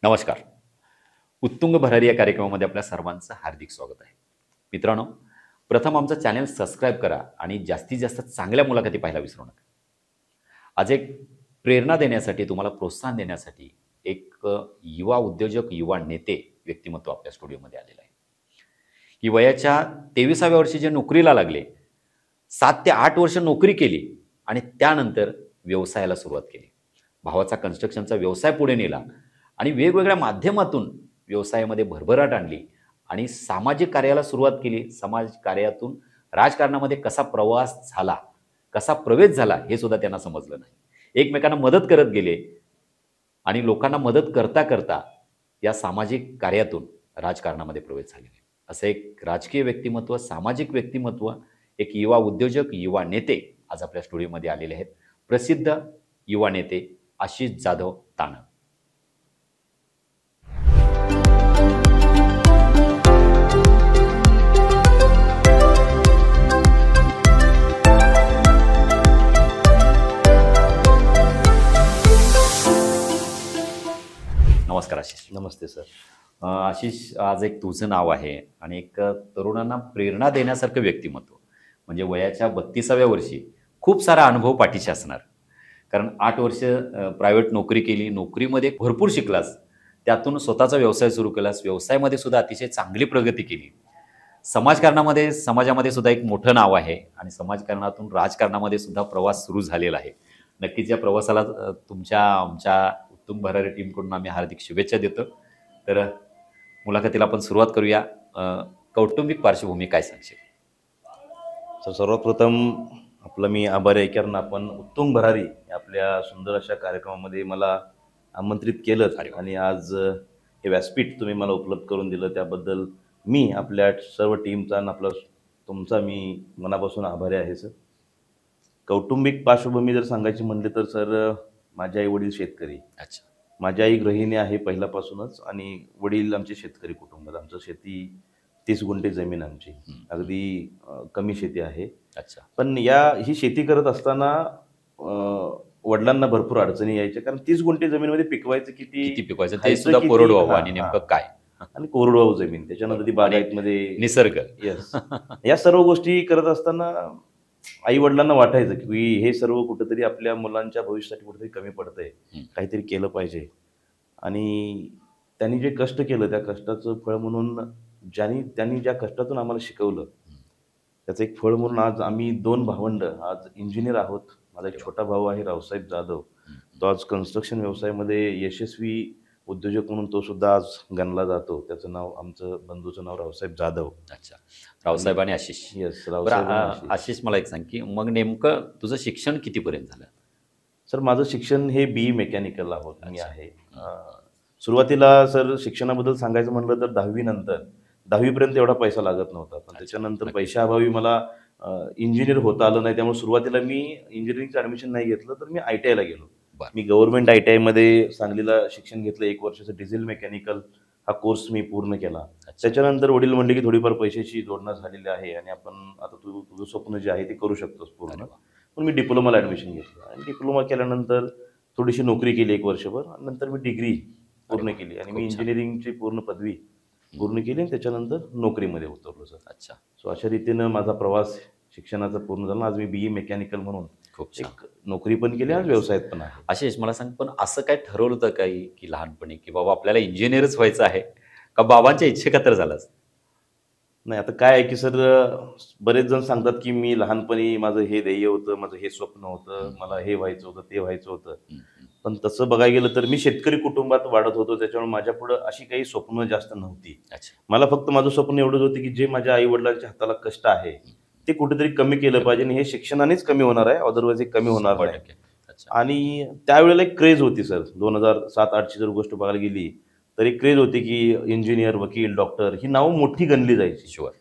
नमस्कार. उत्तुंग भरारी या कार्यक्रमामध्ये आपल्या सर्वांचं हार्दिक स्वागत आहे. मित्रांनो, प्रथम आमचं चॅनल सबस्क्राईब करा आणि जास्तीत जास्त चांगल्या मुलाखती पाहायला विसरू नका. आज एक प्रेरणा देण्यासाठी, तुम्हाला प्रोत्साहन देण्यासाठी एक युवा उद्योजक, युवा नेते व्यक्तिमत्व आपल्या स्टुडिओमध्ये आलेलं आहे, की वयाच्या 23व्या वर्षी जे नोकरीला लागले, 7 ते 8 वर्ष नोकरी केली आणि त्यानंतर व्यवसायाला सुरुवात केली. भावाचा कन्स्ट्रक्शनचा व्यवसाय पुढे नेला आणि वेगवेगळ्या माध्यमातून व्यवसायामध्ये भरभराट आणली आणि सामाजिक कार्याला सुरुवात केली. समाज कार्यातून राजकारणामध्ये कसा प्रवास झाला, कसा प्रवेश झाला हे सुद्धा त्यांना समजलं नाही. एकमेकांना मदत करत गेले आणि लोकांना मदत करता करता या सामाजिक कार्यातून राजकारणामध्ये प्रवेश झालेले. असं एक राजकीय व्यक्तिमत्व, सामाजिक व्यक्तिमत्व, एक युवा उद्योजक, युवा नेते आज आपल्या स्टुडिओमध्ये आलेले आहेत. प्रसिद्ध युवा नेते आशिष जाधव ताणं. नमस्कार आशिष. नमस्ते सर. आशिष, आज एक तुझं नाव आहे आणि एक तरुणांना प्रेरणा देण्यासारखं व्यक्तिमत्व. म्हणजे वयाच्या 32व्या वर्षी खूप सारा अनुभव पाठीशी असणार, कारण 8 वर्ष प्रायव्हेट नोकरी केली, नोकरीमध्ये भरपूर शिकलास, त्यातून स्वतःचा व्यवसाय सुरू केलास, व्यवसायामध्ये सुद्धा अतिशय चांगली प्रगती केली. समाजामध्ये सुद्धा एक मोठं नाव आहे आणि समाजकारणातून राजकारणामध्ये सुद्धा प्रवास सुरू झालेला आहे. नक्कीच या प्रवासाला आमच्या उत्तुंग भरारी टीमकडून आम्ही हार्दिक शुभेच्छा देतो. तर मुलाखतीला आपण सुरुवात करूया. कौटुंबिक पार्श्वभूमी काय सांगशील? सर, सर्वप्रथम आपलं मी आभारी आहे, कारण आपण उत्तुंग भरारी आपल्या सुंदर अशा कार्यक्रमामध्ये मला आमंत्रित केलं आणि आज हे व्यासपीठ तुम्ही मला उपलब्ध करून दिलं, त्याबद्दल मी आपल्या सर्व टीमचा आणि तुमचा मी मनापासून आभारी आहे सर. कौटुंबिक पार्श्वभूमी जर सांगायची म्हणले तर सर, माझे आई वडील शेतकरी. अच्छा. माझी आई गृहिणी आहे पहिल्यापासूनच आणि वडील आमचे शेतकरी कुटुंबात. आमचं शेती 30 गुंठे जमीन आमची, अगदी कमी शेती आहे. अच्छा. पण ही शेती करत असताना वडिलांना भरपूर अडचणी यायच्या, कारण 30 गुंठे जमीनमध्ये पिकवायचं किती पिकवायचं ते सुद्धा कोरडवाहू आणि नेमकं काय, आणि कोरडवाहू जमीन, त्याच्यानंतर ती बागायतमध्ये निसर्ग. येस. या सर्व गोष्टी करत असताना आई वडिलांना वाटायचं की हे सर्व कुठेतरी आपल्या मुलांच्या भविष्यासाठी कुठेतरी कमी पडतंय, काहीतरी केलं पाहिजे. आणि त्यांनी जे कष्ट केलं, त्या कष्टाचं फळ म्हणून त्यांनी ज्या कष्टातून आम्हाला शिकवलं, त्याचं एक फळ म्हणून आज आम्ही 2 भावंड आज इंजिनियर आहोत. माझा एक छोटा भाऊ आहे रावसाहेब जाधव, तो आज कन्स्ट्रक्शन व्यवसायामध्ये यशस्वी उद्योजक म्हणून तो सुद्धा आज गणला जातो. त्याचं नाव, आमचं बंधूचं नाव रावसाहेब जाधव. अच्छा. रावसाहेब आणि आशिष. येस, रावसाहेब. आशिष, मला एक सांग की मग नेमकं तुझं शिक्षण कितीपर्यंत झालं? सर, माझं शिक्षण हे BE मेकॅनिकल आहोत मी आहे. सुरुवातीला सर शिक्षणाबद्दल सांगायचं म्हटलं तर 10वी नंतर, 10वीपर्यंत एवढा पैसा लागत नव्हता, पण त्याच्यानंतर पैशाअभावी मला इंजिनियर होता आलं नाही. त्यामुळे सुरुवातीला मी इंजिनिअरिंगचं ॲडमिशन नाही घेतलं, तर मी ITI ला गेलो. मी गव्हर्नमेंट ITI मध्ये सांगलीला शिक्षण घेतलं. 1 वर्षाचं डिझेल मेकॅनिकल हा कोर्स मी पूर्ण केला. त्याच्यानंतर वडील म्हणले की थोडीफार पैशाची जोडणा झालेली आहे आणि आपण आता तुझं स्वप्न जे आहे ते करू शकतोस पूर्ण. पण मी डिप्लोमाला ॲडमिशन घेतलं आणि डिप्लोमा केल्यानंतर थोडीशी नोकरी केली 1 वर्षभर, आणि नंतर मी डिग्री पूर्ण केली आणि मी इंजिनिअरिंगची पूर्ण पदवी पूर्ण केली आणि त्याच्यानंतर नोकरीमध्ये उतरलो सर. अच्छा. सो अशा रीतीनं माझा प्रवास शिक्षणाचा पूर्ण झाला. आज मी BE मेकॅनिकल म्हणून एक नोकरी पण केली, आज व्यवसायात पण आहे. आशिष, मला सांग, पण असं काय ठरवलं होतं काही की लहानपणी की बाबा आपल्याला इंजिनियरच व्हायचं आहे, का बाबांच्या इच्छेखातर झालास? नाही, आता काय आहे की सर, बरेच जण सांगतात की मी लहानपणी माझं हे ध्येय होतं, माझं हे स्वप्न होतं, मला हे व्हायचं होतं, ते व्हायचं होतं. पण तसं बघायला गेलं तर मी शेतकरी कुटुंबात वाढत होतो, त्याच्यामुळे माझ्या पुढं अशी काही स्वप्न जास्त नव्हती. मला फक्त माझं स्वप्न एवढंच होतं की जे माझ्या आई वडिलांच्या हाताला कष्ट आहे ते कुठेतरी कमी केलं पाहिजे, आणि हे शिक्षणानेच कमी होणार आहे, अदरवाईज हे कमी होणार नाही. आणि त्यावेळेला एक क्रेज होती सर, 2007-08ची जर गोष्ट बघायला गेली तर एक क्रेज होती की इंजिनियर, वकील, डॉक्टर ही नावं मोठी गणली जायची. शुअर.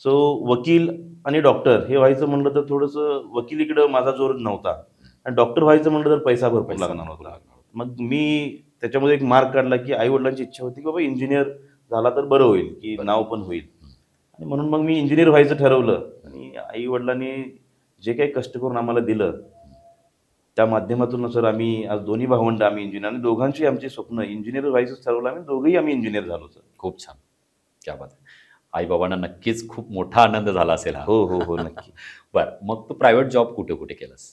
सो वकील आणि डॉक्टर हे व्हायचं म्हणलं तर थोडंसं वकिलीकडं माझा जोर नव्हता, आणि डॉक्टर व्हायचं म्हणलं तर पैसा भरपूर लागणार होता. मग मी त्याच्यामध्ये एक मार्क काढला की आई वडिलांची इच्छा होती की बाबा इंजिनियर झाला तर बरं होईल, की नाव पण होईल, आणि म्हणून मग मी इंजिनियर व्हायचं ठरवलं. आणि आई वडिलांनी जे काही कष्ट करून आम्हाला दिलं त्या माध्यमातून सर आम्ही आज दोन्ही भावंड आम्ही इंजिनियर, आणि दोघांची आमची स्वप्न इंजिनियर व्हायचं ठरवलं, आम्ही दोघंही आम्ही इंजिनियर झालो सर. खूप छान. क्या बात आहे. आई बाबांना नक्कीच खूप मोठा आनंद झाला असेल हा. हो हो हो नक्की. बरं, मग तू प्रायव्हेट जॉब कुठे कुठे केलास?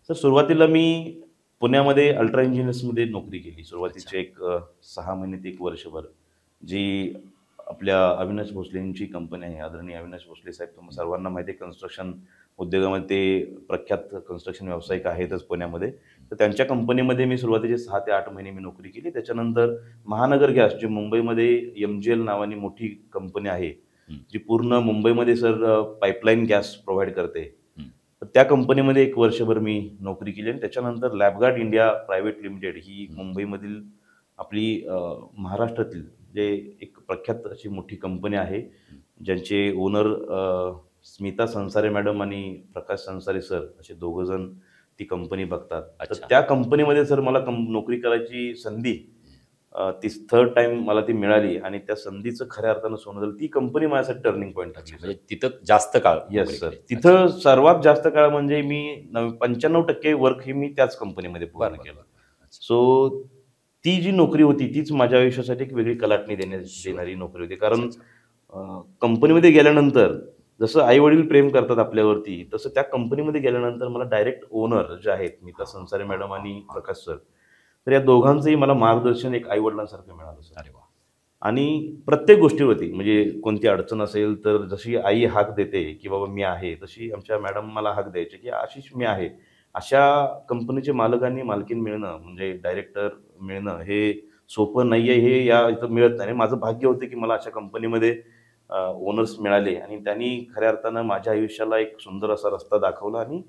सर सुरुवातीला मी पुण्यामध्ये अल्ट्रा इंजिनियर्समध्ये नोकरी केली. सुरुवातीचे एक 6 महिने ते 1 वर्षभर, जी आपल्या अविनाश भोसलेंची कंपनी आहे. आदरणीय अविनाश भोसले साहेब, तुम्हाला सर्वांना माहिती आहे, कन्स्ट्रक्शन उद्योगामध्ये ते प्रख्यात कन्स्ट्रक्शन व्यावसायिक आहेतच पुण्यामध्ये. तर त्यांच्या कंपनीमध्ये मी सुरुवातीचे 6 ते 8 महिने मी नोकरी केली. त्याच्यानंतर महानगर गॅस, जे मुंबईमध्ये MGL नावानी मोठी कंपनी आहे, जी पूर्ण मुंबईमध्ये सर पाईपलाईन गॅस प्रोव्हाइड करते, तर त्या कंपनीमध्ये 1 वर्षभर मी नोकरी केली. आणि त्याच्यानंतर लॅबगार्ड इंडिया प्रायव्हेट लिमिटेड ही मुंबईमधील आपली महाराष्ट्रातील जे एक प्रख्यात अशी मोठी कंपनी आहे, ज्यांचे ओनर स्मिता संसारे मॅडम आणि प्रकाश संसारे सर असे दोघंजण ती कंपनी बघतात. तर अच्छा. त्या कंपनीमध्ये सर मला नोकरी करायची संधी ती 3rd टाइम मला ती मिळाली, आणि त्या संधीचं खऱ्या अर्थानं सोनं झालं. ती कंपनी माझ्यासाठी टर्निंग पॉईंट ठरली. म्हणजे तिथं जास्त काळ येस नोकरी सर, केली. तिथं सर्वात जास्त काळ म्हणजे मी 95% वर्क हे मी त्याच कंपनीमध्ये पूर्ण बरं, केलं. बरं. अच्छा. सो ती जी नोकरी होती तीच माझ्या आयुष्यासाठी एक वेगळी कलाटणी देणारी नोकरी होती. कारण कंपनीमध्ये गेल्यानंतर जसं आई वडील प्रेम करतात आपल्यावरती, तसं त्या कंपनीमध्ये गेल्यानंतर मला डायरेक्ट ओनर जे आहेत मीता संसारे मॅडम आणि प्रकाश सर, तर या दोघांचंही मला मार्गदर्शन एक आई वडिलांसारखं मिळालं सर. अरे वा. आणि प्रत्येक गोष्टीवरती म्हणजे कोणती अडचण असेल तर जशी आई हाक देते की बाबा मी आहे, तशी आमच्या मॅडम मला हाक द्यायचे की आशिष मी आहे. अशा कंपनीचे मालक आणि मालकीन मिळणं, म्हणजे डायरेक्टर मिळणं हे सोपं नाही आहे, हे या इथं मिळत नाही. माझं भाग्य होतं की मला अशा कंपनीमध्ये ओनर्स मिळाले, आणि त्यांनी खऱ्या अर्थानं माझ्या आयुष्याला एक सुंदर असा रस्ता दाखवला. आणि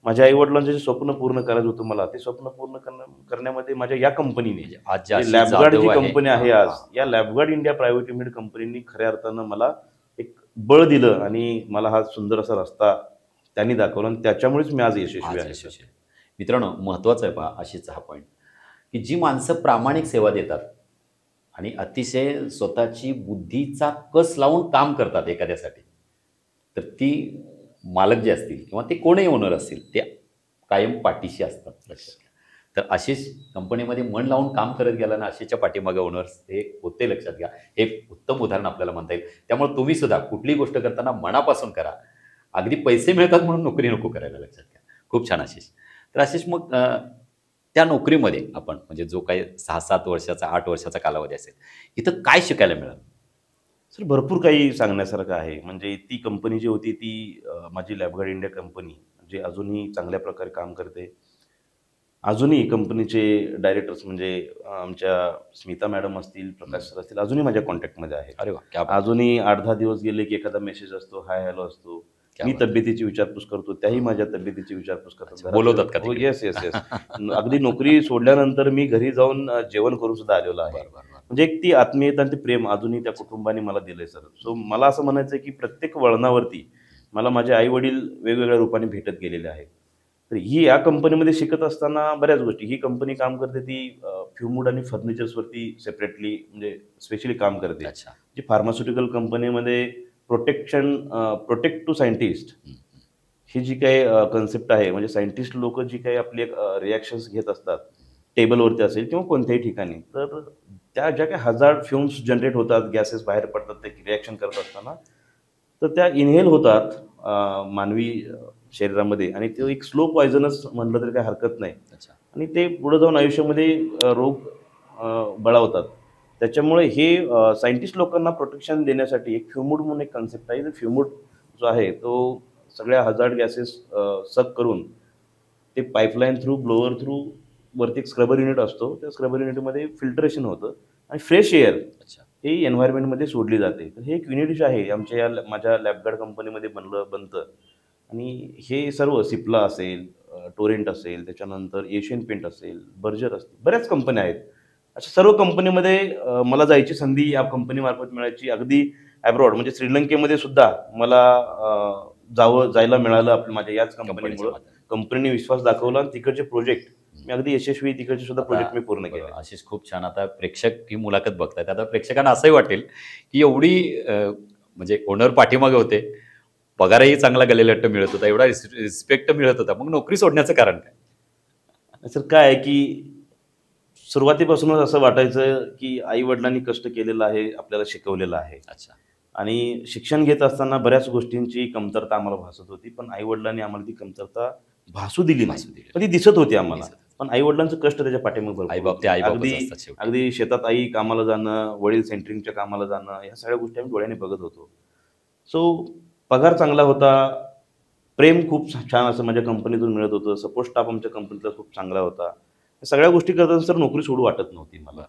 माझ्या आईवडिलांचे जे स्वप्न पूर्ण करायचं होतं मला, ते स्वप्न पूर्ण करण्यामध्ये माझ्या या कंपनीने, आज जी आशिष लॅबगार्ड जाधव जी आहे, कंपनी आहे आज, या लॅबगार्ड इंडिया प्रायव्हेट लिमिटेड कंपनीने खऱ्या अर्थानं मला एक बळ दिलं, आणि मला हा सुंदर असा रस्ता त्यांनी दाखवला, आणि त्याच्यामुळेच मी आज यशस्वी आहे. यशस्वी आहे. मित्रांनो, महत्त्वाचं आहे पहा आशिषचा हा पॉईंट, की जी माणसं प्रामाणिक सेवा देतात आणि अतिशय स्वतःची बुद्धीचा कस लावून काम करतात एखाद्यासाठी, तर ती मालक जे असतील किंवा ते कोणीही ओनर असतील, ते कायम पाठीशी असतात. लक्षात घ्या. तर आशिष कंपनीमध्ये मन लावून काम करत गेला ना, आशिषच्या पाठीमागे ओनर्स हे होते. लक्षात घ्या. हे उत्तम उदाहरण आपल्याला म्हणता येईल. त्यामुळे तुम्ही सुद्धा कुठलीही गोष्ट करताना मनापासून करा. अगदी पैसे मिळतात म्हणून नोकरी नको करायला. लक्षात घ्या. खूप छान आशिष. तर आशिष, मग त्या नोकरीमध्ये आपण म्हणजे जो काही 6-7 वर्षाचा 8 वर्षाचा कालावधी असेल, इथं काय शिकायला मिळालं? सर भरपूर काही सांगण्यासारखं आहे. म्हणजे ती कंपनी जी होती ती माझी लॅबगार्ड इंडिया कंपनी, जे अजूनही चांगल्या प्रकारे काम करते. अजूनही कंपनीचे डायरेक्टर्स म्हणजे आमच्या स्मिता मॅडम असतील, प्रकाश सर असतील, अजूनही माझ्या कॉन्टॅक्टमध्ये आहेत. अरे वा, क्या बात. अजूनही 8-10 दिवस गेले की एखादा मेसेज असतो, हाय हॅलो असतो. क्या मी बात. तब्येतीची विचारपूस करतो, त्याही माझ्या तब्येतीची विचारपूस करतात. बोलवतात का हो, तिकडे? Yes yes yes. अगदी नोकरी सोडल्यानंतर मी घरी जाऊन जेवण करून सुद्धा आलेलो आहे. बरं, बरं, बरं. म्हणजे एक ती आत्मीयता आणि ते प्रेम अजूनही त्या कुटुंबाने मला दिलंय सर. सो मला असं म्हणायचं आहे की प्रत्येक वळणावरती मला माझे आई वडील वेगवेगळ्या रूपाने भेटत गेलेले आहेत. तर ही या कंपनीमध्ये शिकत असताना बऱ्याच गोष्टी, ही कंपनी काम करते ती फ्युमूड आणि फर्निचर्सवरती सेपरेटली म्हणजे स्पेशली काम करते. अच्छा. जी फार्मास्युटिकल कंपनीमध्ये प्रोटेक्ट टू सायंटिस्ट ही जी काही कन्सेप्ट आहे, म्हणजे सायंटिस्ट लोक जी काही आपली रिॲक्शन्स घेत असतात टेबलवरती असेल किंवा कोणत्याही ठिकाणी, तर त्या ज्या काही हजार्ड फ्युम्स जनरेट होतात, गॅसेस बाहेर पडतात ते रिॲक्शन करत असताना, तर त्या इनहेल होतात मानवी शरीरामध्ये, आणि ते एक स्लो पॉयझनस म्हणलं तरी काही हरकत नाही. अच्छा. आणि ते पुढे जाऊन आयुष्यामध्ये रोग बळावतात. त्याच्यामुळे हे सायंटिस्ट लोकांना प्रोटेक्शन देण्यासाठी एक फ्युमूड म्हणून एक कन्सेप्ट आहे. फ्युमूड जो आहे तो सगळ्या हजार्ड गॅसेस सक करून ते पाईपलाईन थ्रू, ब्लोअर थ्रू वरती एक स्क्रबर युनिट असतो, त्या स्क्रबर युनिटमध्ये फिल्टरेशन होतं आणि फ्रेश एअर अच्छा. हे एन्व्हायरमेंटमध्ये सोडली जाते. तर हे एक युनिट जे आहे आमच्या माझ्या लॅबगार्ड कंपनीमध्ये बनतं. आणि हे सर्व सिप्ला असेल, टोरेंट असेल, त्याच्यानंतर एशियन पेंट असेल, बर्जर असतील, बऱ्याच कंपन्या आहेत. अशा सर्व कंपनीमध्ये मला जायची संधी या कंपनीमार्फत मिळायची. अगदी ॲब्रॉड म्हणजे श्रीलंकेमध्ये सुद्धा मला जायला मिळालं माझ्या याच कंपनीमुळे. कंपनीने विश्वास दाखवला आणि तिकडचे प्रोजेक्ट मी अगदी यशस्वी, तिकडचे सुद्धा प्रोजेक्ट मी पूर्ण केले. आशिष, खूप छान. आता प्रेक्षक ही मुलाखत बघतायत. आता प्रेक्षकांना असंही वाटेल की एवढी म्हणजे ओनर पाठीमागे होते, पगारही चांगला गलेलट्ट मिळत होता, एवढा रिस्पेक्ट मिळत होता, मग नोकरी सोडण्याचं कारण काय? सर काय आहे की सुरुवातीपासूनच असं वाटायचं की आई वडिलांनी कष्ट केलेलं आहे, आपल्याला शिकवलेलं आहे. अच्छा. आणि शिक्षण घेत असताना बऱ्याच गोष्टींची कमतरता आम्हाला भासत होती, पण आई वडिलांनी आम्हाला ती कमतरता भासू दिली नाही, पण ती दिसत होती आम्हाला. पण आई वडिलांचं कष्ट त्याच्या पाठीमागे भरपूर होते. अगदी शेतात आई कामाला जाणं, वडील सेंटरिंगच्या कामाला जाणं, या सगळ्या गोष्टी आम्ही डोळ्याने बघत होतो. सो पगार चांगला होता, प्रेम खूप छान असं माझ्या कंपनीतून मिळत होतं, सपोर्ट स्टाफ आमच्या कंपनीतला खूप चांगला होता. या सगळ्या गोष्टी करताना सर नोकरी सोडू वाटत नव्हती मला.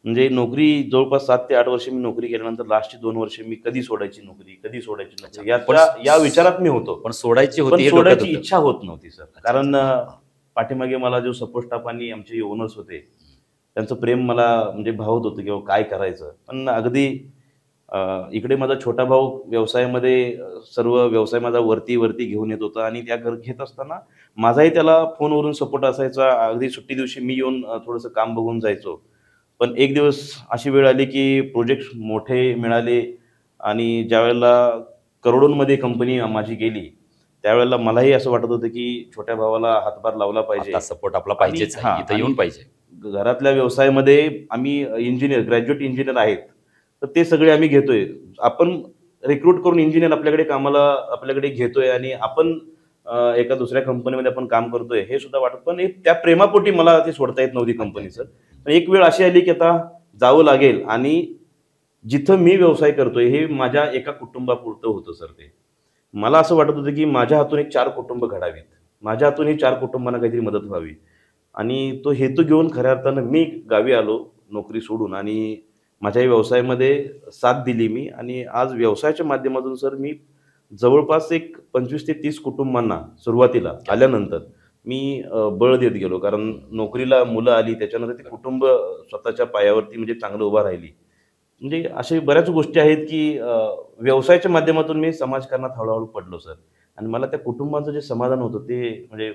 म्हणजे नोकरी जवळपास 7 ते 8 वर्ष मी नोकरी केल्यानंतर लास्टची 2 वर्ष मी कधी सोडायची नोकरी या विचारात मी होतो. पण सोडायची इच्छा होत नव्हती सर. कारण पाठीमागे मला जो सपोर्ट स्टाफ आणि आमचे ओनर्स होते त्यांचं प्रेम मला म्हणजे भावत होतं किंवा काय करायचं. पण अगदी इकडे माझा छोटा भाऊ व्यवसायामध्ये सर्व व्यवसाय माझा वरती घेऊन येत होता आणि त्या घेत असताना माझाही त्याला फोनवरून सपोर्ट असायचा. अगदी सुट्टी दिवशी मी येऊन थोडंसं काम बघून जायचो. पण एक दिवस अशी वेळ आली की प्रोजेक्ट मोठे मिळाले आणि ज्यावेळेला करोडोंमध्ये कंपनी माझी गेली त्यावेळेला मलाही असं वाटत होतं की छोट्या भावाला हातभार लावला पाहिजे, सपोर्ट आपला पाहिजेच, इथं येऊन पाहिजे. घरातल्या व्यवसायामध्ये आम्ही ग्रॅज्युएट इंजिनियर आहेत, तर ते सगळे आम्ही घेतोय. आपण रिक्रूट करून इंजिनियर आपल्याकडे घेतोय आणि आपण एका दुसऱ्या कंपनीमध्ये आपण काम करतोय हे सुद्धा वाटत. पण त्या प्रेमापोटी मला ती सोडता येत नव्हती कंपनीचं. पण एक वेळ अशी आली की आता जावं लागेल आणि जिथं मी व्यवसाय करतोय हे माझ्या एका कुटुंबापुरतं होतं सर. ते मला असं वाटत होतं की माझ्या हातून एक 4 कुटुंब घडावीत, माझ्या हातून ही 4 कुटुंबांना काहीतरी मदत व्हावी. आणि तो हेतू घेऊन खऱ्या अर्थानं मी गावी आलो नोकरी सोडून आणि माझ्या व्यवसायामध्ये साथ दिली मी. आणि आज व्यवसायाच्या माध्यमातून सर मी जवळपास एक 25 ते 30 कुटुंबांना सुरुवातीला आल्यानंतर मी बळ देत गेलो. कारण नोकरीला मुलं आली त्याच्यानंतर ते कुटुंब स्वतःच्या पायावरती म्हणजे चांगलं उभा राहिली. म्हणजे अशा बऱ्याच गोष्टी आहेत की व्यवसायाच्या माध्यमातून मी समाजकारणात हळूहळू पडलो सर. आणि मला त्या कुटुंबाचं जे समाधान होतं ते म्हणजे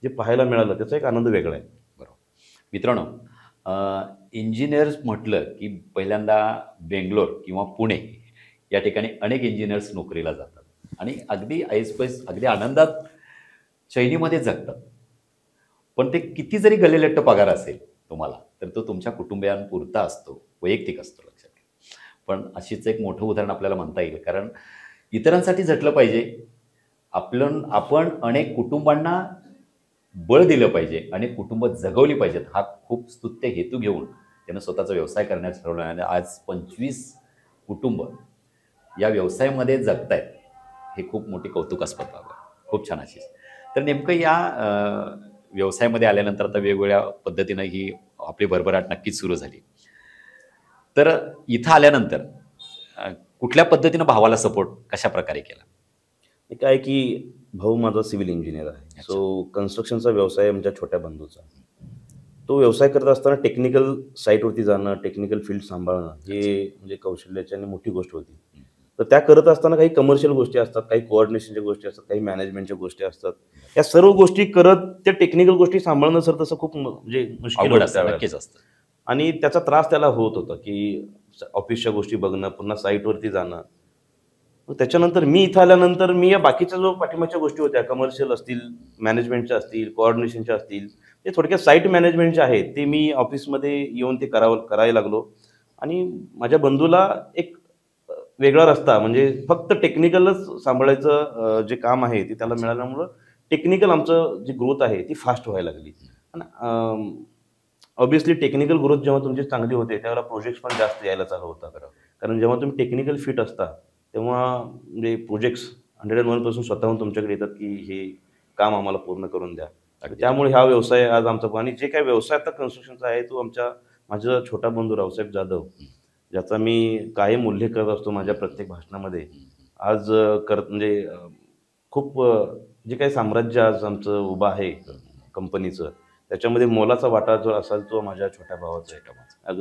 जे पाहायला मिळालं त्याचा एक आनंद वेगळा आहे. बरोबर. मित्रांनो, इंजिनियर्स म्हटलं की पहिल्यांदा बेंगलोर किंवा पुणे या ठिकाणी अनेक इंजिनियर्स नोकरीला जातात आणि अगदी ऐसपैस अगदी आनंदात चैनीमध्ये जगतात. पण ते किती जरी गलेलट्ट पगार असेल तुम्हाला तर तो तुमच्या कुटुंबियांपुरता असतो, वैयक्तिक असतो, लक्षात घ्या. पण अशीच एक मोठं उदाहरण आपल्याला म्हणता येईल. कारण इतरांसाठी झटलं पाहिजे, आपण अनेक कुटुंबांना बळ दिलं पाहिजे आणि कुटुंब जगवली पाहिजेत, हा खूप स्तुत्य हेतू घेऊन त्यानं स्वतःचा व्यवसाय करण्याचं ठरवलं आणि आज 25 कुटुंब या व्यवसायामध्ये जगतायत. हे खूप मोठी कौतुकास्पद बाब आहे, खूप छान अशी. तर नेमकं या व्यवसायामध्ये आल्यानंतर आता वेगवेगळ्या पद्धतीनं ही आपली भरभराट नक्कीच सुरू झाली. तर इथं आल्यानंतर कुठल्या पद्धतीनं भावाला सपोर्ट कशा प्रकारे केला? काय की भाऊ माझा सिव्हिल इंजिनियर आहे. सो कन्स्ट्रक्शनचा व्यवसाय आमच्या छोट्या बंधूचा. तो व्यवसाय करत असताना टेक्निकल साईटवरती जाणं, टेक्निकल फील्ड सांभाळणं हे म्हणजे कौशल्याची आणि मोठी गोष्ट होती. तर त्या करत असताना काही कमर्शियल गोष्टी असतात, काही कोऑर्डिनेशनच्या गोष्टी असतात, काही मॅनेजमेंटच्या गोष्टी असतात. या सर्व गोष्टी करत त्या टेक्निकल गोष्टी सांभाळणं सर तसं खूप म्हणजे मुश्किल असतं. आणि त्याचा त्रास त्याला होत होता की ऑफिसच्या गोष्टी बघणं, पुन्हा साईटवरती जाणं. त्याच्यानंतर मी इथं आल्यानंतर मी या बाकीच्या जो पाठिंबाच्या गोष्टी होत्या, कमर्शियल असतील, मॅनेजमेंटच्या असतील, कोऑर्डिनेशनच्या असतील, ते थोडक्यात साईट मॅनेजमेंटच्या आहेत, ते मी ऑफिसमध्ये येऊन ते करायला लागलो. आणि माझ्या बंधूला एक वेगळा रस्ता म्हणजे फक्त टेक्निकलच सांभाळायचं जे काम आहे ते त्याला मिळाल्यामुळं टेक्निकल आमचं जी ग्रोथ आहे ती फास्ट व्हायला लागली. आणि ऑब्व्हियसली टेक्निकल ग्रोथ जेव्हा तुमची चांगली होते त्यावेळेला प्रोजेक्ट्स पण जास्त यायला चालू होतात. कारण जेव्हा तुम्ही टेक्निकल फिट असता तेव्हा म्हणजे प्रोजेक्ट्स 101% स्वतःहून तुमच्याकडे येतात की हे काम आम्हाला पूर्ण करून द्या. त्यामुळे हा व्यवसाय आज आमचा. आणि जे काही व्यवसाय आता कन्स्ट्रक्शनचा आहे तो माझा छोटा बंधू रावसाहेब जाधव, ज्याचा मी कायम उल्लेख करत असतो माझ्या प्रत्येक भाषणामध्ये. आज म्हणजे खूप जे काही साम्राज्य आज आमचं उभं आहे कंपनीचं, त्याच्यामध्ये मोलाचा वाटा जो असाल तो माझ्या छोट्या भावाचा आहे.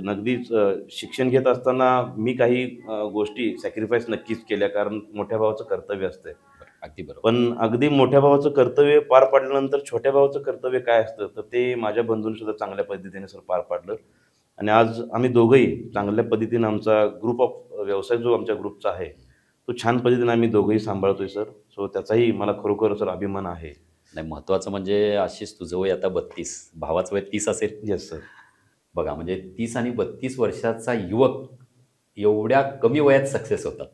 अगदीच शिक्षण घेत असताना मी काही गोष्टी सॅक्रिफाईस नक्कीच केल्या, कारण मोठ्या भावाचं कर्तव्य असतं. अगदी बरोबर. पण अगदी मोठ्या भावाचं कर्तव्य पार पाडल्यानंतर छोट्या भावाचं कर्तव्य काय असतं तर ते माझ्या बंधूंनी सुद्धा चांगल्या पद्धतीने सर पार पाडलं. आणि आज आम्ही दोघंही चांगल्या पद्धतीने आमचा ग्रुप ऑफ व्यवसाय जो आमच्या ग्रुपचा आहे तो छान पद्धतीने आम्ही दोघंही सांभाळतोय सर. सो त्याचाही मला खरोखर सर अभिमान आहे. नाही, महत्त्वाचं म्हणजे आशिष, तुझं वय आता 32, भावाचं वय 30 असेल. Yes sir. बघा, म्हणजे 30 आणि 32 वर्षाचा युवक एवढ्या कमी वयात सक्सेस होतात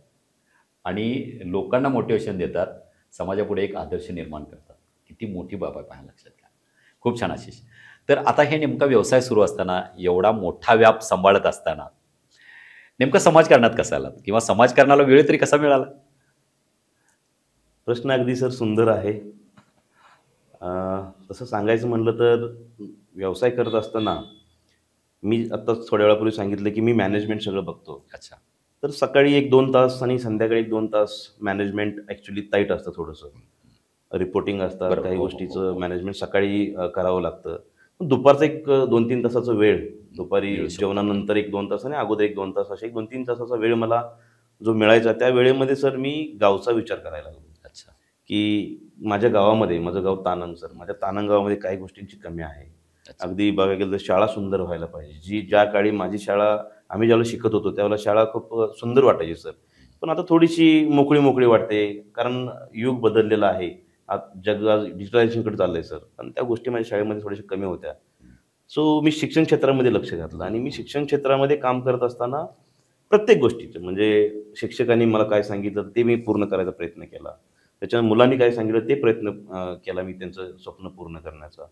आणि लोकांना मोटिवेशन देतात, समाजापुढे एक आदर्श निर्माण करतात. किती मोठी बाब आहे पाहा, लक्षात घ्या. खूप छान आशिष. तर आता हे नेमका व्यवसाय सुरू असताना, एवढा मोठा व्याप सांभाळत असताना नेमकं समाजकारणात कसं आलात, किंवा समाजकारणाला वेळ तरी कसा मिळाला? प्रश्न अगदी सर सुंदर आहे. तसं सांगायचं म्हणलं तर व्यवसाय करत असताना मी आता थोड्या वेळापूर्वी सांगितलं की मी मॅनेजमेंट सगळं बघतो. अच्छा. तर सकाळी 1-2 तास आणि संध्याकाळी 1-2 तास मॅनेजमेंट ॲक्च्युली टाईट असतं थोडंसं. रिपोर्टिंग असतात, बरोबर. काही हो, हो, गोष्टीचं मॅनेजमेंट सकाळी करावं लागतं. दुपारचा एक 2-3 तासाचा वेळ, दुपारी मिळू शकतो. जेवणानंतर 1-2 तास आणि अगोदर 1-2 तास, असे 2-3 तासाचा वेळ मला जो मिळायचा, त्या वेळेमध्ये सर मी गावचा विचार करायला लागलो. अच्छा. की माझ्या गावामध्ये, माझं गाव तानंग सर, माझ्या तानंग गावामध्ये काही गोष्टींची कमी आहे. अच्छा. अगदी बघायला गेलं तर शाळा सुंदर व्हायला पाहिजे. ज्या काळी माझी शाळा, आम्ही ज्यावेळेला शिकत होतो त्यावेळेला शाळा खूप सुंदर वाटायची सर. पण आता थोडीशी मोकळी मोकळी वाटते, कारण युग बदललेलं आहे. जग आज डिजिटलायझेशनकडे चाललंय सर, आणि त्या गोष्टी माझ्या शाळेमध्ये थोड्याशा कमी होत्या. सो मी शिक्षण क्षेत्रामध्ये लक्ष घातलं आणि मी शिक्षण क्षेत्रामध्ये काम करत असताना प्रत्येक गोष्टीचं, म्हणजे शिक्षकांनी मला काय सांगितलं ते मी पूर्ण करायचा प्रयत्न केला. त्याच्या मुलांनी काय सांगितलं ते प्रयत्न केला मी त्यांचं स्वप्न पूर्ण करण्याचा.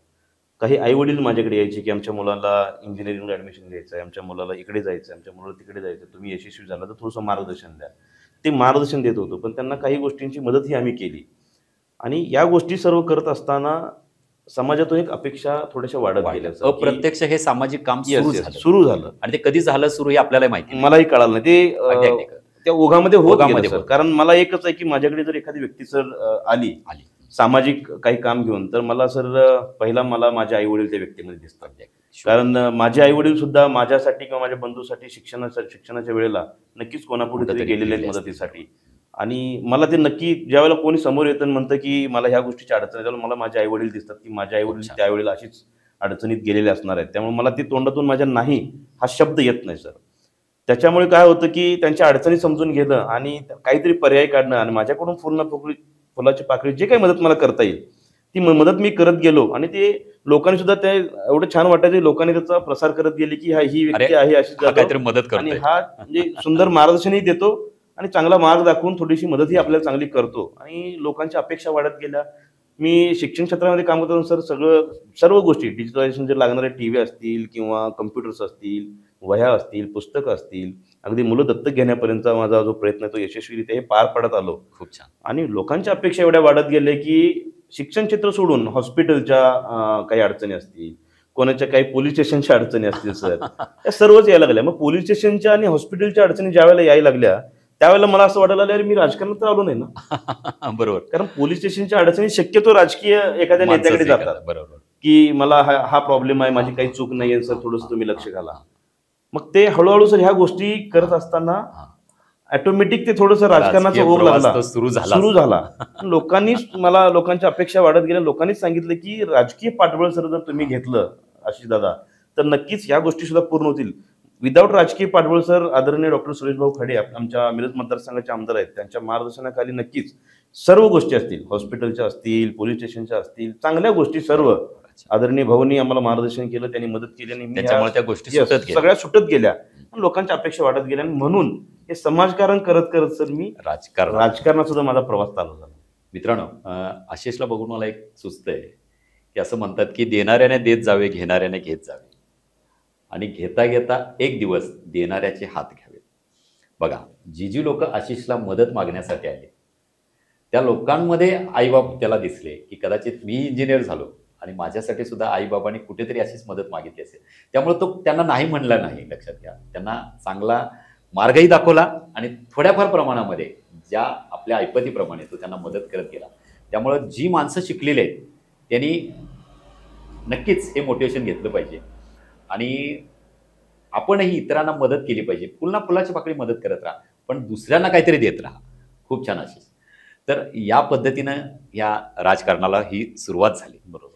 काही आईवडील माझ्याकडे यायचे की आमच्या मुलाला इंजिनिअरिंगला ॲडमिशन घ्यायचं आहे, आमच्या मुलाला इकडे जायचं आहे, आमच्या मुलाला तिकडे जायचं आहे, तुम्ही यशस्वी झाला तर थोडंसं मार्गदर्शन द्या. ते मार्गदर्शन देत होतो, पण त्यांना काही गोष्टींची मदतही आम्ही केली. आणि या गोष्टी सर्व करत असताना समाजातून एक अपेक्षा थोड्याशा वाढत गेल्या सर, की अप्रत्यक्ष हे सामाजिक काम येस, सुरू येस, झालं. सुरू झालं. आणि ते कधी झालं सुरू हे आपल्याला माहिती नाही. मलाही कळालं नाही ते अगदी, अगदी. त्या ओघामध्ये होत ओघामध्ये गेलं सर. होत. कारण मला एकच आहे की माझ्याकडे जर एखादी व्यक्ती सर आली सामाजिक काही काम घेऊन, तर मला सर पहिला मला माझे आई वडील त्या व्यक्तीमध्ये दिसतात. कारण माझे आई वडील सुद्धा माझ्यासाठी किंवा माझ्या बंधूसाठी शिक्षणाच्या वेळेला नक्कीच कोणापुढे तरी गेलेले आहेत मदतीसाठी. आणि मला ते नक्की ज्यावेळेला कोणी समोर येतं आणि म्हणतं की मला ह्या गोष्टीची अडचण आहे, त्यावेळेला मला माझे आई वडील दिसतात की माझे आई वडील त्यावेळेला अशीच अडचणीत गेलेले असणार आहेत. त्यामुळे मला ते तोंडातून माझ्या नाही हा शब्द येत नाही सर. त्याच्यामुळे काय होतं की त्यांच्या अडचणी समजून घेणं आणि काहीतरी पर्याय काढणं आणि माझ्याकडून फुलाची पाकळी जे काही मदत मला करता येईल ती मदत मी करत गेलो. आणि ते लोकांनी सुद्धा ते एवढं छान वाटायचं, लोकांनी त्याचा प्रसार करत गेले की ही व्यक्ती आहे अशी काहीतरी मदत आणि करतोय. हा म्हणजे सुंदर मार्गदर्शनही देतो आणि चांगला मार्ग दाखवून थोडीशी मदतही आपल्याला चांगली करतो. आणि लोकांच्या अपेक्षा वाढत गेल्या. मी शिक्षण क्षेत्रामध्ये काम करताना सर सर्व गोष्टी डिजिटलायझेशन जे लागणारे टीव्ही असतील किंवा कम्प्युटर्स असतील, वह्या असतील, पुस्तकं असतील, अगदी मुलं दत्तक घेण्यापर्यंतचा माझा जो प्रयत्न आहे तो यशस्वीरित्या हे पार पडत आलो. खूप छान. आणि लोकांच्या अपेक्षा एवढ्या वाढत गेल्या की शिक्षण क्षेत्र सोडून हॉस्पिटलच्या काही अडचणी असतील, कोणाच्या काही पोलीस स्टेशनच्या अडचणी असतील सर, त्या सर्वच यायला लागल्या. मग पोलीस स्टेशनच्या आणि हॉस्पिटलच्या अडचणी ज्यावेळेला यायला लागल्या त्यावेळेला मला असं वाटायला लागलं मी राजकारणात तर आलो नाही ना. बरोबर. कारण पोलीस स्टेशनच्या अडचणी शक्यतो राजकीय एखाद्या नेत्याकडे जातात. बरोबर. की मला हा प्रॉब्लेम आहे, माझी काही चूक नाही आहे सर, थोडंसं तुम्ही लक्ष घाला. मग ते हळूहळू सर ह्या गोष्टी करत असताना ऑटोमॅटिक ते थोडंसं राजकारणाचा ओघ लागला, सुरू झाला. लोकांच्या अपेक्षा वाढत गेल्या. लोकांनीच सांगितलं की राजकीय पाठबळ सर जर तुम्ही घेतलं आशिष दादा तर नक्कीच ह्या गोष्टी सुद्धा पूर्ण होतील. विदाऊट राजकीय पाठबळ सर आदरणीय डॉक्टर सुरेशभाऊ खडे आमच्या मिरज मतदारसंघाचे आमदार आहेत, त्यांच्या मार्गदर्शनाखाली नक्कीच सर्व गोष्टी असतील, हॉस्पिटलच्या असतील, पोलीस स्टेशनच्या असतील, चांगल्या गोष्टी सर्व आदरणीय भाऊंनी आम्हाला मार्गदर्शन केलं, त्यांनी मदत केली आणि त्याच्यामुळे त्या गोष्टी सगळ्या सुटत गेल्या. लोकांच्या अपेक्षा वाढत गेल्या आणि म्हणून हे समाजकारण करत करत सर मी राजकारणात सुद्धा माझा प्रवास चालू झाला. मित्रांनो, आशिषला बघून मला एक सुचतंय की असं म्हणतात की देणाऱ्याने देत जावे, घेणाऱ्याने घेत जावे, आणि घेता घेता एक दिवस देणाऱ्याचे हात घ्यावे. बघा, जी लोक आशिषला मदत मागण्यासाठी आले त्या लोकांमध्ये आईबाप त्याला दिसले की कदाचित मी इंजिनियर झालो आणि माझ्यासाठी सुद्धा आईबाबांनी कुठेतरी अशीच मदत मागितली असेल. त्यामुळे तो त्यांना नाही म्हणला नाही, लक्षात घ्या. त्यांना चांगला मार्गही दाखवला आणि थोड्याफार प्रमाणामध्ये ज्या आपल्या ऐपतीप्रमाणे तो त्यांना मदत करत गेला. त्यामुळं जी माणसं शिकलेली आहेत त्यांनी नक्कीच हे मोटिवेशन घेतलं पाहिजे आणि आपणही इतरांना मदत केली पाहिजे. पुन्हा फुलाची पाकळी मदत करत राहा, पण दुसऱ्यांना काहीतरी देत राहा. खूप छान आशिष. तर या पद्धतीनं या राजकारणाला ही सुरुवात झाली. बरोबर.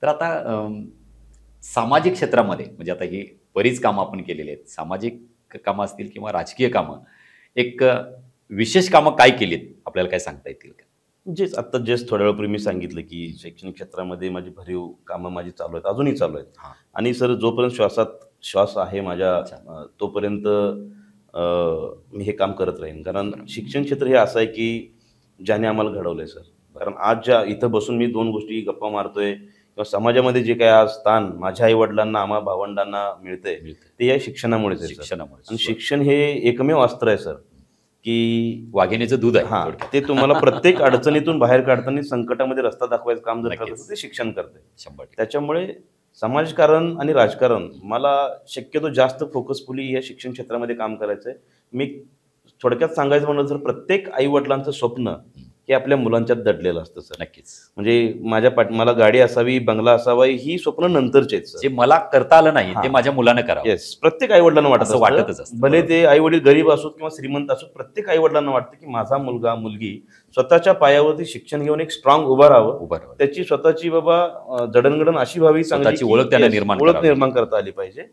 तर आता सामाजिक क्षेत्रामध्ये म्हणजे आता ही बरीच कामं आपण केलेली आहेत, सामाजिक कामं असतील किंवा राजकीय कामं. एक विशेष कामं काय केलीत आपल्याला काय सांगता येतील का? जेच आता जस्ट थोड्या वेळापूर्वी मी सांगितलं की शैक्षणिक क्षेत्रामध्ये माझी भरीव कामं माझी चालू आहेत, अजूनही चालू आहेत. हां. आणि सर जोपर्यंत श्वासात श्वास आहे माझ्या अच्छा. तोपर्यंत मी हे काम करत राहीन. कारण शिक्षण क्षेत्र हे असं आहे की ज्याने आम्हाला घडवलंय सर. कारण आज ज्या इथं बसून मी 2 गोष्टी गप्पा मारतोय किंवा समाजामध्ये जे काही आज स्थान माझ्या आई वडिलांना आम्हा भावंडांना मिळतंय ते या शिक्षणामुळेच आहे सर. आणि शिक्षणामुळे शिक्षण हे एकमेव अस्त्र आहे सर की वाघिणीचं दूध आहे हा थोडक्यात. ते तुम्हाला प्रत्येक अडचणीतून बाहेर काढताना संकटामध्ये रस्ता दाखवायचं काम जर करत नक्कीच. असेल, ते शिक्षण करते. 100% त्याच्यामुळे समाजकारण आणि राजकारण मला शक्यतो जास्त फोकसफुली या शिक्षण क्षेत्रामध्ये काम करायचं आहे. मी थोडक्यात सांगायचं म्हणलं तर प्रत्येक आई वडिलांचं स्वप्न हे आपल्या मुलांच्यात दडलेलं असतं सर. नक्कीच. म्हणजे माझ्या मला गाडी असावी, बंगला असावा, ही स्वप्न नंतरचे आहेत जे सर. मला करता आलं नाही हां. ते माझ्या मुलानं करावं. येस, प्रत्येक आई वडिलांना असं वाटतच असतं. भले ते आई वडील गरीब असोत किंवा श्रीमंत असोत, प्रत्येक आई वडिलांना वाटतं की माझा मुलगा मुलगी स्वतःच्या पायावरती शिक्षण घेऊन एक स्ट्रॉंग उभं राहावं, उभं राहावं. त्याची स्वतःची बाबा जडणघडण अशी व्हावी, चांगली स्वतःची की ओळख त्याला yes, निर्माण ओळख करावी. निर्माण करता आली पाहिजे.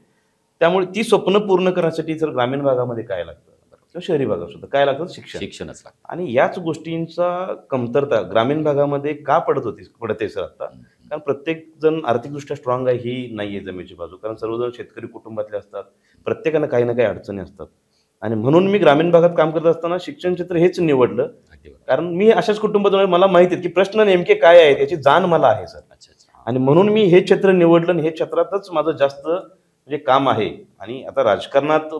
त्यामुळे ती स्वप्न पूर्ण करण्यासाठी जर ग्रामीण भागामध्ये काय लागतं किंवा शहरी भागात सुद्धा काय लागतं, शिक्षण. शिक्षणच लागतं. आणि याच गोष्टींचा कमतरता ग्रामीण भागामध्ये का पडते सर आता? कारण प्रत्येक जण आर्थिकदृष्ट्या स्ट्रॉंग आहे ही नाहीये जमेची बाजू. कारण सर्वजण शेतकरी कुटुंबातले असतात, प्रत्येकानं काही ना काही अडचणी असतात. आणि म्हणून मी ग्रामीण भागात काम करत असताना शिक्षण क्षेत्र हेच निवडलं. अगदी बरोबर. कारण मी अशाच कुटुंबात मला माहिती आहे की प्रश्न नेमके काय आहेत याची जाण मला आहे सर. अच्छा अच्छा. आणि म्हणून मी हे क्षेत्र निवडलं आणि हे क्षेत्रातच माझं जास्त म्हणजे काम आहे. आणि आता राजकारणात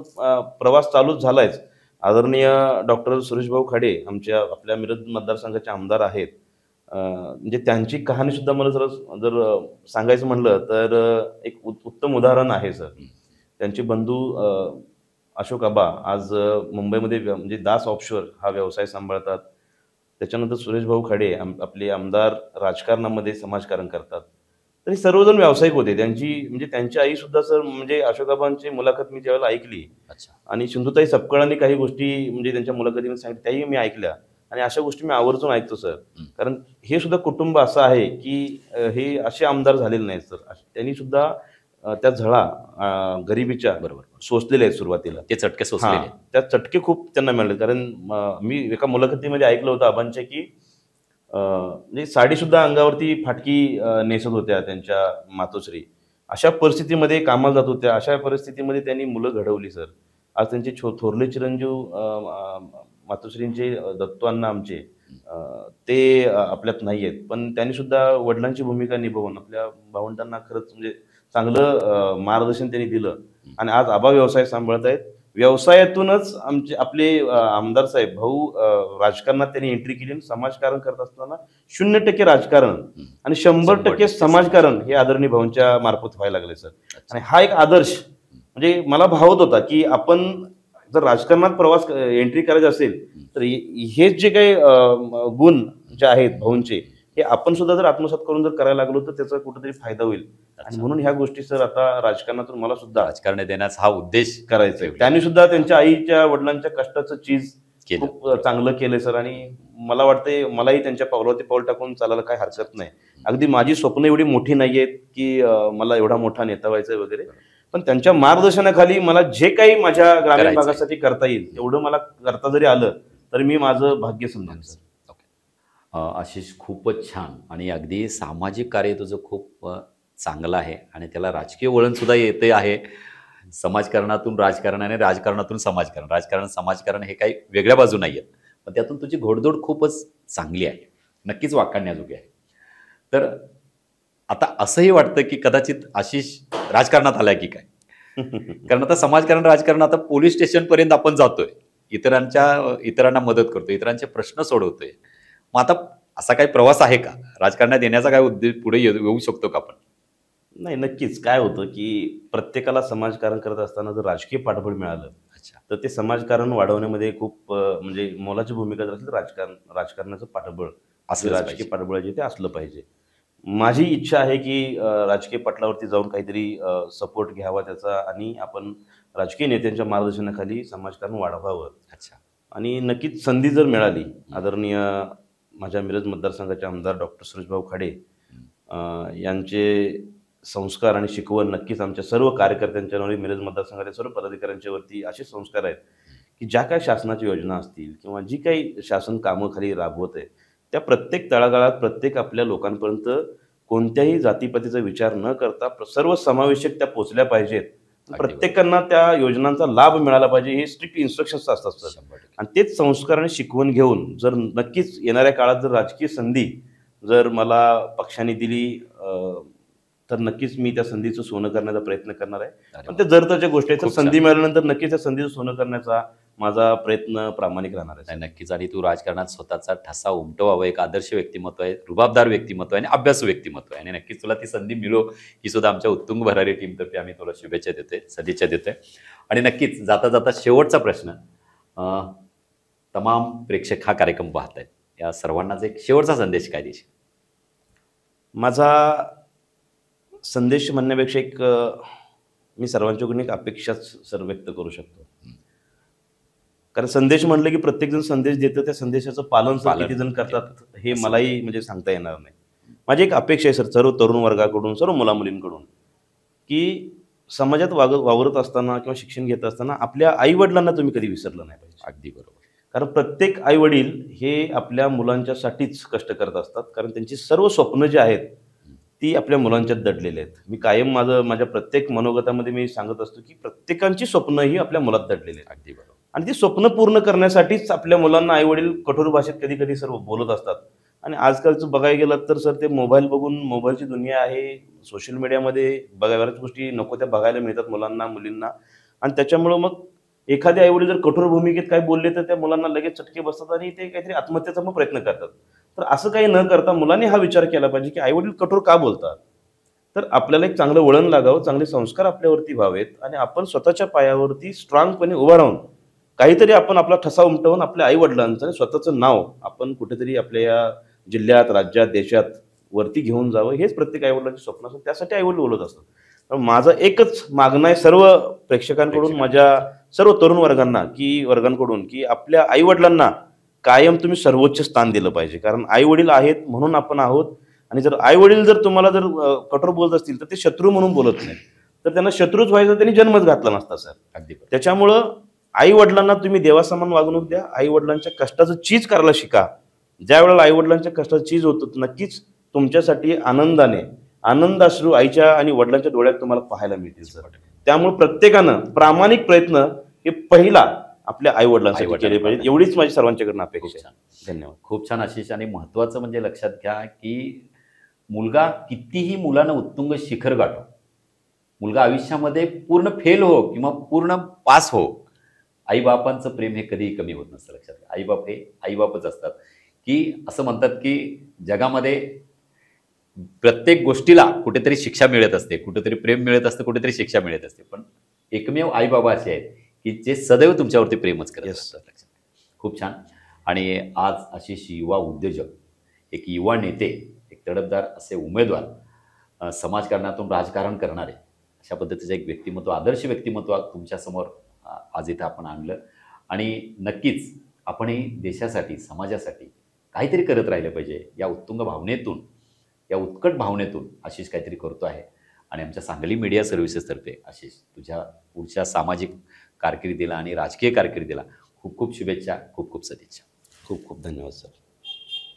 प्रवास चालूच झालायच. आदरणीय डॉक्टर सुरेशभाऊ खाडे आपल्या मिरज मतदारसंघाचे आमदार आहेत. म्हणजे त्यांची कहाणी सुद्धा मला जर सांगायचं म्हणलं तर एक उत्तम उदाहरण आहे सर. त्यांचे बंधू अशोक आबा आज मुंबईमध्ये म्हणजे दास ऑफशोर हा व्यवसाय सांभाळतात. त्याच्यानंतर सुरेशभाऊ खाडे आपले आमदार राजकारणामध्ये समाजकारण करतात. तरी सर्वजण व्यावसायिक होते. त्यांची आई सुद्धा सर म्हणजे अशोकाबांची मुलाखत मी ज्यावेळेला ऐकली अच्छा. आणि सिंधुताई सपकाळांनी काही गोष्टी म्हणजे त्यांच्या मुलाखतीमध्ये सांगितल्या त्याही मी ऐकल्या. आणि अशा गोष्टी मी आवर्जून ऐकतो सर. कारण हे सुद्धा कुटुंब असं आहे की हे असे आमदार झालेले नाहीत सर. त्यांनी सुद्धा त्या झळा गरिबीच्या बरोबर. सोसलेल्या आहेत सुरुवातीला. ते चटके सोसलेले हां, त्या चटके खूप त्यांना मिळाले. कारण मी एका मुलाखतीमध्ये ऐकलं होतं आबांच्या की म्हणजे साडी सुद्धा अंगावरती फाटकी नेसत होत्या त्यांच्या मातोश्री. अशा परिस्थितीमध्ये कामाला जात होत्या. अशा परिस्थितीमध्ये त्यांनी मुलं घडवली सर. आज त्यांचे थोरले चिरंजीव मातोश्रींचे दत्तू अण्णा आमचे ते आपल्यात नाही आहेत. पण त्यांनी सुद्धा वडिलांची भूमिका निभावून आपल्या भावंडांना खरंच म्हणजे चांगलं मार्गदर्शन त्यांनी दिलं. आणि आज आबा व्यवसाय सांभाळत आहेत. व्यवसायातूनच आपले आमदार साहेब भाऊ राजकारणात त्यांनी एंट्री केली आणि समाजकारण करत असताना 0% राजकारण आणि 100% समाजकारण हे आदरणीय भाऊंच्या मार्फत व्हायला लागले सर. आणि हा एक आदर्श म्हणजे मला भावत होता की आपण जर राजकारणात प्रवास एंट्री करायचा असेल तर हे जे काही गुण जे आहेत भाऊंचे हे आपण सुद्धा जर आत्मसात करून जर करायला लागलो तर त्याचा कुठेतरी फायदा होईल. आणि म्हणून ह्या गोष्टी सर आता राजकारणातून मला सुद्धा राजकारण देण्याचा हा उद्देश करायचा आहे. त्यांनी सुद्धा त्यांच्या आईच्या वडिलांच्या कष्टाचं चीज केलं. खूप चांगलं केलंय सर. आणि मला वाटतंय मलाही त्यांच्या पावलावरती पाऊल टाकून चालायला काही हरकत नाही. अगदी माझी स्वप्न एवढी मोठी नाहीयेत की मला एवढा मोठा नेता व्हायचा वगैरे. पण त्यांच्या मार्गदर्शनाखाली मला जे काही माझ्या ग्रामीण भागासाठी करता येईल तेवढं मला करता जरी आलं तर मी माझं भाग्य समजेन सर. आशिष, खूपच छान. आणि अगदी सामाजिक कार्य तुझं खूप चांगलं आहे आणि त्याला राजकीय वळण सुद्धा येते आहे. समाजकारणातून राजकारण आणि राजकारणातून समाजकारण, राजकारण समाजकारण हे काही वेगळ्या बाजू नाही आहेत. पण त्यातून तुझी घोडदौड खूपच चांगली आहे, नक्कीच वाखाणण्याजोगी आहे. तर आता असंही वाटतं की कदाचित आशिष राजकारणात आलाय की काय? कारण आता समाजकारण राजकारण आता पोलीस स्टेशनपर्यंत आपण जातोय, इतरांना मदत करतोय, इतरांचे प्रश्न सोडवतोय. मग आता असा काही प्रवास आहे का राजकारणात येण्याचा? काय उद्देश पुढे येऊ शकतो का आपण? नाही, नक्कीच. काय होतं की प्रत्येकाला समाजकारण करत असताना जर राजकीय पाठबळ मिळालं तर ते समाजकारण वाढवण्यामध्ये खूप म्हणजे मोलाची भूमिका जर असेल राजकारणाचं पाठबळ असलं, राजकीय पाठबळ जे ते असलं पाहिजे. माझी इच्छा आहे की राजकीय पटलावरती जाऊन काहीतरी सपोर्ट घ्यावा त्याचा आणि आपण राजकीय नेत्यांच्या मार्गदर्शनाखाली समाजकारण वाढवावं. अच्छा. आणि नक्कीच संधी जर मिळाली, आदरणीय माझ्या मिरज मतदारसंघाचे आमदार डॉक्टर सुरेशभाऊ खाडे यांचे संस्कार आणि शिकवण नक्कीच आमच्या सर्व कार्यकर्त्यांच्यावर, मिरज मतदारसंघाच्या सर्व पदाधिकाऱ्यांच्यावरती असे संस्कार आहेत की ज्या काही शासनाच्या योजना असतील किंवा जी काही शासन कामं खाली राबवत आहे त्या प्रत्येक तळागाळात प्रत्येक आपल्या लोकांपर्यंत कोणत्याही जातीपातीचा विचार न करता सर्व समावेशक त्या पोचल्या पाहिजेत. प्रत्येकांना त्या योजनांचा लाभ मिळाला पाहिजे, हे स्ट्रिक्ट इन्स्ट्रक्शन्स असतात सर. 100%. आणि तेच संस्कार आणि शिकवण घेऊन जर नक्कीच येणाऱ्या काळात जर राजकीय संधी जर मला पक्षाने दिली तर नक्कीच मी त्या संधीचं सोनं करण्याचा प्रयत्न करणार आहे. अरे पण वा. ते जर त्याच्या गोष्टी आहेत, तर खूप छान. संधी मिळाल्यानंतर नक्कीच त्या संधीचं सोनं करण्याचा माझा प्रयत्न प्रामाणिक राहणार आहे. नाही, नक्कीच. आणि तू राजकारणात स्वतःचा ठसा उमटवावं, एक आदर्श व्यक्तिमत्व आहे, रुबाबदार व्यक्तिमत्व आहे आणि अभ्यासू व्यक्तिमत्व आहे. आणि नक्कीच तुला ती संधी मिळो ही सुद्धा आमच्या उत्तुंग भरारी टीमतर्फे आम्ही तुला शुभेच्छा देतोय, सदिच्छा देतोय. आणि नक्कीच जाता जाता शेवटचा प्रश्न, तमाम प्रेक्षक हा कार्यक्रम पाहत आहेत, या सर्वांनाच एक शेवटचा संदेश काय देशील? माझा संदेश म्हणण्यापेक्षा एक मी सर्वांच्याकडून एक अपेक्षाच सर व्यक्त करू शकतो. कारण संदेश म्हणलं की प्रत्येकजण संदेश देतं, त्या संदेशाचं पालन किती जण करतात हे मलाही म्हणजे सांगता येणार नाही. माझी एक अपेक्षा आहे सर सर्व तरुण वर्गाकडून, सर्व मुलामुलींकडून, की समाजात वावरत असताना किंवा शिक्षण घेत असताना आपल्या आईवडिलांना तुम्ही कधी विसरलं नाही पाहिजे. अगदी बरोबर. कारण प्रत्येक आईवडील हे आपल्या मुलांच्यासाठीच कष्ट करत असतात, कारण त्यांची सर्व स्वप्न जी आहेत ती आपल्या मुलांच्यात दडलेली आहेत. मी कायम माझ्या प्रत्येक मनोगतामध्ये मी सांगत असतो की प्रत्येकांची स्वप्न ही आपल्या मुलात दडलेली आहेत. अगदी बरोबर. आणि ती स्वप्न पूर्ण करण्यासाठीच आपल्या मुलांना आईवडील कठोर भाषेत कधी कधी सर्व बोलत असतात. आणि आजकालचं बघायला गेलं तर सर ते मोबाईल बघून, मोबाईलची दुनिया आहे, सोशल मीडियामध्ये बऱ्याच गोष्टी नको त्या बघायला मिळतात मुलांना मुलींना. आणि त्याच्यामुळं मग एखादे आईवडील जर कठोर भूमिकेत काय बोलले तर त्या मुलांना लगेच चटके बसतात आणि ते काहीतरी आत्महत्येचा मग प्रयत्न करतात. तर असं काही न करता मुलांनी हा विचार केला पाहिजे की आईवडील कठोर का बोलतात. तर आपल्याला एक चांगलं वळण लागावं, चांगले संस्कार आपल्यावरती व्हावेत आणि आपण स्वतःच्या पायावरती स्ट्रॉंगपणे उभा राहून काहीतरी आपण आपला ठसा उमटवून आपल्या आईवडिलांचं आणि स्वतःचं नाव आपण कुठेतरी आपल्या या जिल्ह्यात, राज्यात, देशात वरती घेऊन जावं, हेच प्रत्येक आईवडिलांचे स्वप्न असतं. त्यासाठी आईवडील बोलत असतात. तर माझं एकच मागणं आहे सर्व प्रेक्षकांकडून, माझ्या सर्व तरुण वर्गांकडून, की आपल्या आईवडिलांना कायम तुम्ही सर्वोच्च स्थान दिलं पाहिजे. कारण आईवडील आहेत म्हणून आपण आहोत. आणि जर आईवडील जर तुम्हाला जर कठोर बोलत असतील तर ते शत्रू म्हणून बोलत नाहीत, तर त्यांना शत्रूच व्हायचा त्यांनी जन्मच घातला नसता सर. अगदी. त्याच्यामुळं आई वडिलांना तुम्ही देवासमान वागणूक द्या. आई वडिलांच्या कष्टाचं चीज करायला शिका. ज्या वेळेला आई वडिलांच्या कष्टाचं चीज होतं नक्कीच तुमच्यासाठी आनंदाश्रू आईच्या आणि वडिलांच्या डोळ्यात तुम्हाला पाहायला मिळतील सर. त्यामुळे प्रत्येकानं प्रामाणिक प्रयत्न हे पहिला आपल्या आई वडिलांसाठी केले पाहिजे, एवढीच माझी सर्वांच्याकडनं अपेक्षा आहे. धन्यवाद. खूप छान आशिष. आणि महत्त्वाचं म्हणजे लक्षात घ्या की मुलगा कितीही मुलानं उत्तुंग शिखर गाठो, मुलगा आयुष्यामध्ये पूर्ण फेल हो किंवा पूर्ण पास हो, आईबापांचं प्रेम हे कधीही कमी होत नसतं. लक्षात घ्या, आईबाप हे आईबापच असतात. की असं म्हणतात की जगामध्ये प्रत्येक गोष्टीला कुठेतरी शिक्षा मिळत असते, कुठेतरी प्रेम मिळत असतं, कुठेतरी शिक्षा मिळत असते, पण एकमेव आईबाबा असे आहेत की जे सदैव तुमच्यावरती प्रेमच करत असतात. लक्षात. खूप छान. आणि आज आशिष युवा उद्योजक, एक युवा नेते, एक तडफदार असे उमेदवार, समाजकारणातून राजकारण करणारे, अशा पद्धतीचं एक व्यक्तिमत्व, आदर्श व्यक्तिमत्व तुमच्यासमोर आज इथं आपण आणलं. आणि नक्कीच आपणही देशासाठी, समाजासाठी काहीतरी करत राहिलं पाहिजे. या उत्तुंग भावनेतून, या उत्कट भावनेतून आशिष काहीतरी करतो आहे. आणि आमच्या सांगली मीडिया सर्व्हिसेसतर्फे आशिष तुझ्या पुढच्या सामाजिक कारकिर्दीला आणि राजकीय कारकिर्दीला खूप खूप शुभेच्छा, खूप खूप सदिच्छा. खूप खूप धन्यवाद सर.